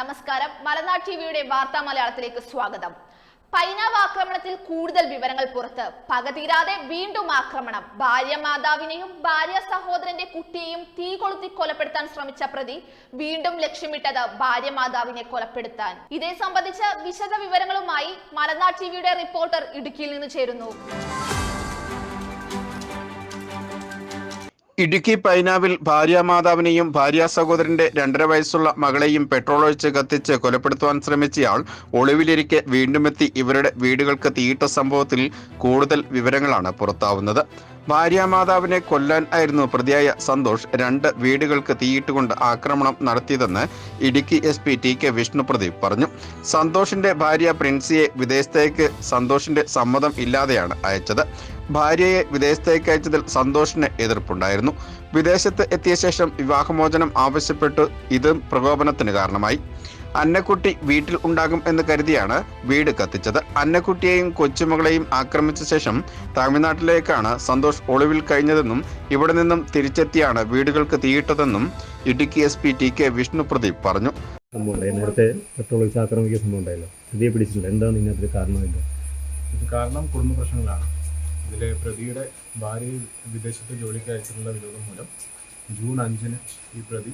നമസ്കാരം. മലനാട് ടിവിയുടെ വാർത്താ മലയാളത്തിലേക്ക് സ്വാഗതം. പൈനാവ് ആക്രമണത്തിൽ കൂടുതൽ വിവരങ്ങൾ പുറത്ത്. പകതീരാതെ വീണ്ടും ആക്രമണം. ഭാര്യ മാതാവിനെയും ഭാര്യ സഹോദരന്റെ കുട്ടിയെയും തീ കൊളുത്തി കൊലപ്പെടുത്താൻ ശ്രമിച്ച പ്രതി വീണ്ടും ലക്ഷ്യമിട്ടത് ഭാര്യ മാതാവിനെ കൊലപ്പെടുത്താൻ. ഇതേ സംബന്ധിച്ച് വിശദ വിവരങ്ങളുമായി മലനാട് ടിവിയുടെ റിപ്പോർട്ടർ ഇടുക്കിയിൽ നിന്ന് ചേരുന്നു. ഇടുക്കി പൈനാവിൽ ഭാര്യാമാതാവിനെയും ഭാര്യാ സഹോദരന്റെ 2.5 വയസ്സുള്ള മകളെയും പെട്രോൾ ഒഴിച്ച് കത്തിച്ച് കൊലപ്പെടുത്തുവാൻ ശ്രമിച്ചയാൾ ഒളിവിലിരിക്കെ വീണ്ടുമെത്തി ഇവരുടെ വീടുകൾക്ക് തീയിട്ട സംഭവത്തിൽ കൂടുതൽ വിവരങ്ങളാണ് പുറത്താവുന്നത്. ഭാര്യാമാതാവിനെ കൊല്ലാൻ ആയിരുന്നു പ്രതിയായ സന്തോഷ് 2 വീടുകൾക്ക് തീയിട്ടുകൊണ്ട് ആക്രമണം നടത്തിയതെന്ന് ഇടുക്കി SP TK വിഷ്ണുപ്രദീപ് പറഞ്ഞു. സന്തോഷിന്റെ ഭാര്യ പ്രിൻസിയെ വിദേശത്തേക്ക് സന്തോഷിന്റെ സമ്മതം ഇല്ലാതെയാണ് അയച്ചത്. ഭാര്യയെ വിദേശത്തേക്ക് അയച്ചതിൽ സന്തോഷിന് എതിർപ്പുണ്ടായിരുന്നു. വിദേശത്ത് എത്തിയ ശേഷം വിവാഹമോചനം ആവശ്യപ്പെട്ടു. ഇതും പ്രകോപനത്തിന് കാരണമായി. അന്നക്കുട്ടി വീട്ടിൽ ഉണ്ടാകും എന്ന് കരുതിയാണ് വീട് കത്തിച്ചത്. അന്നക്കുട്ടിയെയും കൊച്ചുമകളെയും ആക്രമിച്ച ശേഷം തമിഴ്നാട്ടിലേക്കാണ് സന്തോഷ് ഒളിവിൽ കഴിഞ്ഞതെന്നും ഇവിടെ നിന്നും തിരിച്ചെത്തിയാണ് വീടുകൾക്ക് തീയിട്ടതെന്നും ഇടുക്കി SP TK വിഷ്ണുപ്രദീപ് പറഞ്ഞു. നേരത്തെ പെട്രോൾ ഒഴിച്ച് ആക്രമിക്കുന്ന സംഭവം ഉണ്ടായല്ലോ, പ്രതിയെ പിടിച്ചിട്ടുണ്ട്. എന്താണ് ഇതിനകത്ത് കാരണമില്ല? കാരണം കുടുംബ പ്രശ്നങ്ങളാണ്. ഇതിലെ പ്രതിയുടെ ഭാര്യയെ വിദേശത്ത് ജോലിക്ക് അയച്ചിട്ടുള്ള വിരോധം മൂലം ജൂൺ 5-ന് ഈ പ്രതി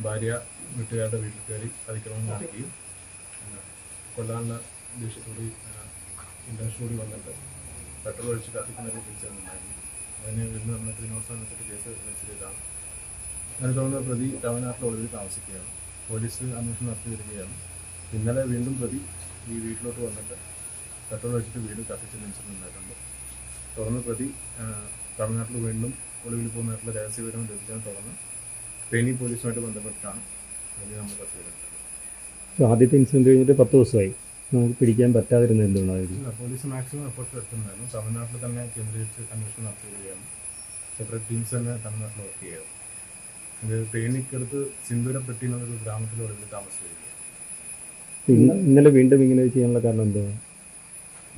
ഭാര്യ വീട്ടുകാരുടെ വീട്ടിൽ കയറി അതിക്രമം കാണിക്കുകയും കൊല്ലാനുള്ള ദേഷ്യത്തോടെ ഇൻറ്റൻഷനോടി വന്നിട്ട് പെട്രോൾ ഒഴിച്ച് കത്തിക്കുന്നതിന് തിരിച്ചറിഞ്ഞിട്ടുണ്ടായിരുന്നു. അതിനെ വീണ്ടും നമ്മൾ ക്രിമിനോത്സവത്തിൽ കേസ് രജിസ്റ്റർ ചെയ്താണ്. അതിനെ തുടർന്ന് പ്രതി തമിഴ്നാട്ടിൽ ഒളിവിൽ താമസിക്കുകയാണ്. പോലീസ് അന്വേഷണം നടത്തി വരികയാണ്. ഇന്നലെ വീണ്ടും പ്രതി ഈ വീട്ടിലോട്ട് വന്നിട്ട് പെട്രോൾ ഒഴിച്ചിട്ട് വീട് കത്തിച്ച് ഇൻസിഡൻറ്റുണ്ടായിട്ടുണ്ട്. തുടർന്ന് പ്രതി തമിഴ്നാട്ടിൽ വീണ്ടും ഒളിവിൽ പോകുന്നതായിട്ടുള്ള രഹസ്യവിവരം ലഭിച്ചതിനെ തുടർന്ന് തേനി പോലീസുമായിട്ട് ബന്ധപ്പെട്ടിട്ടാണ് അതിന് നമ്മൾ കസ്റ്റഡിയിലെടുത്തത്. ആദ്യത്തെ ഇൻസിഡൻറ്റ് കഴിഞ്ഞിട്ട് 10 ദിവസമായി. നമുക്ക് പിടിക്കാൻ പറ്റാതിരുന്നത് എന്തുകൊണ്ടായിരുന്നു? പോലീസ് മാക്സിമം എഫേർട്ട് എടുത്തിട്ടുണ്ടായിരുന്നു. തമിഴ്നാട്ടിൽ തന്നെ കേന്ദ്രീകരിച്ച് അന്വേഷണം നടത്തി വരികയാണ്. സെപ്പറേറ്റ് ടീംസ് തന്നെ തമിഴ്നാട്ടിൽ വർക്ക് ചെയ്യുക. ഇത് തേനിക്കടുത്ത് സിന്ദൂരപ്പെട്ടി എന്നൊരു ഗ്രാമത്തിൽ ഒളിവിൽ താമസിച്ചിരിക്കുകയാണ്. ഇന്നലെ വീണ്ടും ഇങ്ങനെ ചെയ്യാനുള്ള കാരണം എന്താണ്?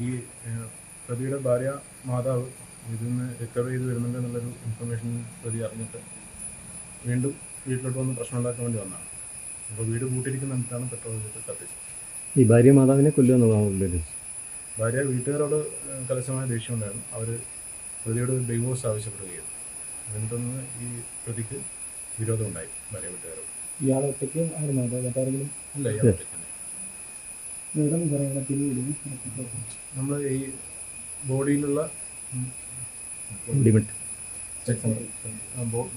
ഈ പ്രതിയുടെ ഭാര്യ മാതാവ് ഇതിൽ നിന്ന് റിക്കവർ ചെയ്ത് വരുന്നുണ്ട് എന്നുള്ളൊരു ഇൻഫർമേഷൻ പ്രതി അറിഞ്ഞിട്ട് വീണ്ടും വീട്ടിലോട്ട് വന്ന് പ്രശ്നം ഉണ്ടാക്കാൻ വേണ്ടി വന്നതാണ്. അപ്പോൾ വീട് കൂട്ടിയിരിക്കുന്നിടത്താണ് പെട്രോൾ ഒഴിച്ചിട്ട് കത്തിച്ചത്. ഈ ഭാര്യ മാതാവിനെ കൊല്ലുമെന്നതാണ്. ഭാര്യ വീട്ടുകാരോട് കലശമായ ദേഷ്യം ഉണ്ടായിരുന്നു. അവർ പ്രതിയോട് ഡിവോഴ്സ് ആവശ്യപ്പെടുകയായിരുന്നു. അതിനെ തുടർന്ന് ഈ പ്രതിക്ക് വിരോധമുണ്ടായി ഭാര്യ വീട്ടുകാരോട്. ഇയാൾ ഒറ്റയ്ക്ക് ആയിരുന്നു? അല്ല, ഇയാൾ ഒറ്റയ്ക്ക് തന്നെ. നമ്മൾ ഈ ബോഡിയിലുള്ള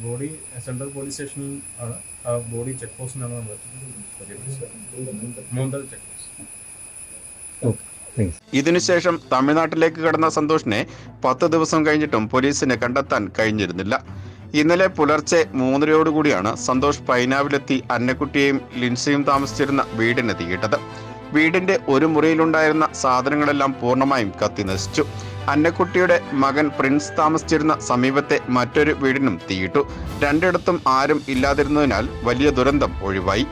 ബോഡി സെൻട്രൽ പോലീസ് സ്റ്റേഷനിൽ ആണ്. ആ ബോഡി ചെക്ക് പോസ്റ്റിനാണ് നമ്മൾ മൂന്തൽ ചെക്ക് പോസ്റ്റ്. ഇതിനുശേഷം തമിഴ്നാട്ടിലേക്ക് കടന്ന സന്തോഷിനെ 10 ദിവസം കഴിഞ്ഞിട്ടും പോലീസിന് കണ്ടെത്താൻ കഴിഞ്ഞിരുന്നില്ല. ഇന്നലെ പുലർച്ചെ 3:00 സന്തോഷ് പൈനാവിലെത്തി അന്നക്കുട്ടിയെയും ലിൻസിയും താമസിച്ചിരുന്ന വീടിന് തീയിട്ടത്. വീടിന്റെ ഒരു മുറിയിലുണ്ടായിരുന്ന സാധനങ്ങളെല്ലാം പൂർണ്ണമായും കത്തി നശിച്ചു. അന്നക്കുട്ടിയുടെ മകൻ പ്രിൻസ് താമസിച്ചിരുന്ന സമീപത്തെ മറ്റൊരു വീടിനും തീയിട്ടു. 2ഇടത്തും ആരും ഇല്ലാതിരുന്നതിനാൽ വലിയ ദുരന്തം ഒഴിവായി.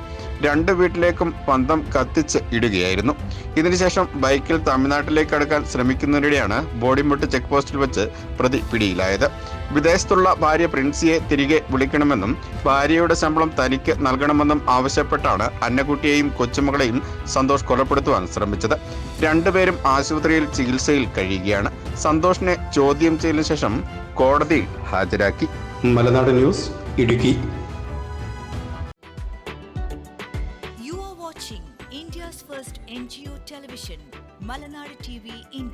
2 വീട്ടിലേക്കും പന്തം കത്തിച്ച് ഇടുകയായിരുന്നു. ഇതിനുശേഷം ബൈക്കിൽ തമിഴ്നാട്ടിലേക്ക് അടുക്കാൻ ശ്രമിക്കുന്നതിനിടെയാണ് ബോഡിമുട്ട് ചെക്ക് പോസ്റ്റിൽ വെച്ച് പ്രതി പിടിയിലായത്. വിദേശത്തുള്ള ഭാര്യ പ്രിൻസിയെ തിരികെ വിളിക്കണമെന്നും ഭാര്യയുടെ ശമ്പളം തനിക്ക് നൽകണമെന്നും ആവശ്യപ്പെട്ടാണ് അന്നക്കുട്ടിയെയും കൊച്ചുമകളെയും സന്തോഷ് കൊലപ്പെടുത്തുവാൻ ശ്രമിച്ചത്. 2 പേരും ആശുപത്രിയിൽ ചികിത്സയിൽ കഴിയുകയാണ്. സന്തോഷിനെ ചോദ്യം ചെയ്തതിനു ശേഷം കോടതിയിൽ ഹാജരാക്കി. Malanad news, Idukki. You are watching India's first NGO television, Malanad TV India.